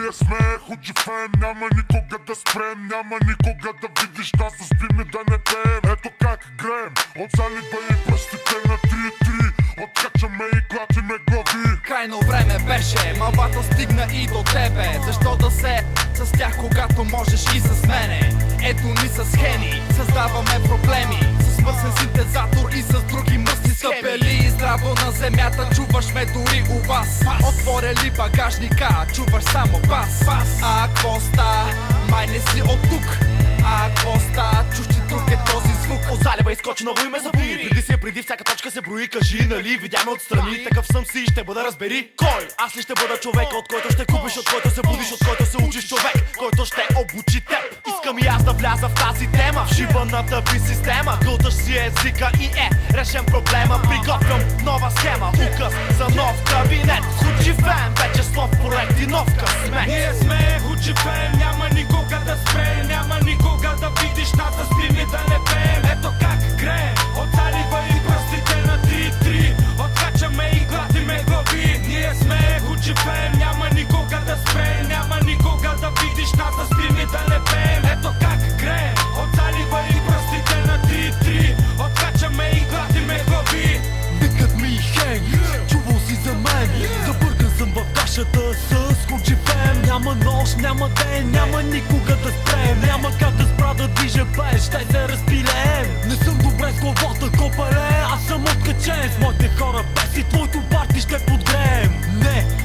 Ние сме Худжи Фем, няма никога да спрем, няма никога да видиш нас да спим и да не пеем. Ето как греем, от залива и пръстите на 3-3, откачаме и клатиме глави. Крайно време беше, мълбата стигна и до тебе. Защо да се с тях, когато можеш и с мене? Ето ни с Хени, създаваме проблеми с мъсен синтезатор и с други мъсни схеми. Здраво на земята, чуваш ме дори у вас. Отворя ли багажника, чуваш само бас. А какво ста? Май не си от тук. А какво ста? Чуш, че тук е този звук. От залива изкочи ново име за бури. Преди всяка точка се брои, кажи, нали? Видяме отстрани, такъв съм си, ще бъда, разбери. Кой? Аз ли ще бъда човека, от който ще купиш, от който се будиш, от който се учиш, човек, който ще обучи теб. Искам и аз да вляза в тази тема, в шибаната би система. Гълташ си езика и решен проблема. Приготвям нова схема, указ за нов кабинет. Худжи Фем, вече слов проект и нов късмет. Ние сме Худжи Фем, няма никога да спрем, няма никога да видиш нас да спим и да не пеем. Ето как греем, от залива и пръстите на 3-3, откачаме и клатиме глави. Ние сме Худжи Фем, няма никога да спрем, няма никога да видиш нас да спим и да не пеем. Ето как греем, от залива и пръстите на 3-3, откачаме и клатиме глави. Викат ми Хен, чувал си за мен. Забъркан съм в кашата с Худжи Фем. Няма нощ, няма ден, няма никога да спрем. Няма как да спра да движа без, ще се разпилеем. Не съм добре с главата, копале, аз съм откачен. С моите хора без и твоето парти ще подгреем.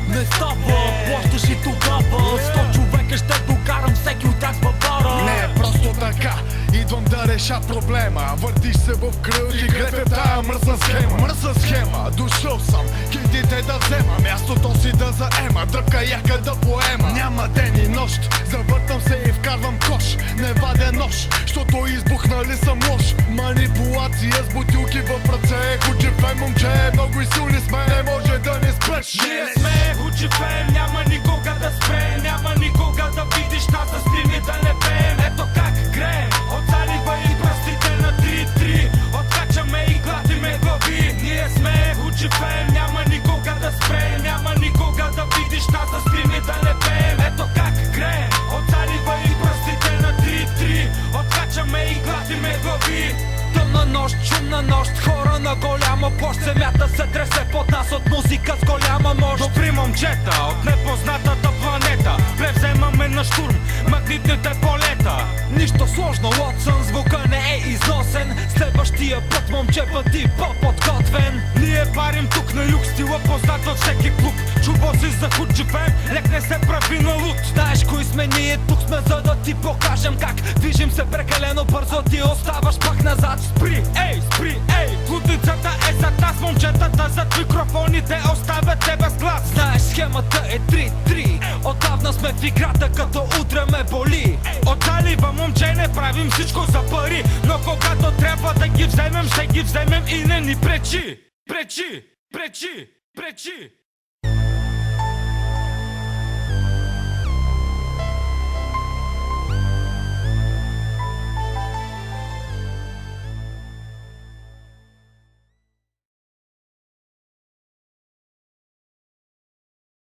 Не става, плащаш и тогава 100 човека ще докарам всеки от тях с бабара. Не е просто така, идвам да реша проблема. Въртиш се в кръг и гребе тая мръсна схема. Мръсна схема, дошъл съм, кидите да взема, мястото си да заема, дръпка яка да поема. Няма ден и нощ, завъртам се и вкарвам кош. Не вадя нож, защото избухнали съм лош. Манипулация с бутилки в ръце. Худжи Фем, момче, много и силни сме, не може да ни спреш. Ние сме Худжи Фем, няма никога да спрем, няма никога да видиш нас да спим и да не пеем. Ето как греем, от залива и пръстите на 3-3, откачаме и клатиме глави. Ние сме Худжи Фем, няма никога да спрем, няма никога да видиш нас да спим и да не пеем. Ето как греем, от залива и пръстите на 3-3, откачаме и клатиме глави. Тъмна нощ, шумна нощ, хора на голяма площ. Земята се тресе под нас от музика с голяма мощ. Добри момчета от непознатата планета, превземаме на штурм магнитните полета. Нищо сложно, Уотсън, звука не е износен. Следващия път, момче, пъти по-подготвен. Ние парим тук на юг, стила познат във всеки клуб. Чувал си за Худжи Фем, лек не се прави на луд. Знаеш кои сме ние, тук сме за да ти покажем как движим се прекалено бързо, ти оставаш пак назад. Спри, ей, лудницата е зад нас, момчетата зад микрофоните оставят тебе с глас. Знаеш, схемата е 3-3, отдавна сме в играта, като утре ме боли. От залива, момче, не правим всичко за пари, но когато трябва да ги вземем, ще ги вземем и не ни пречи.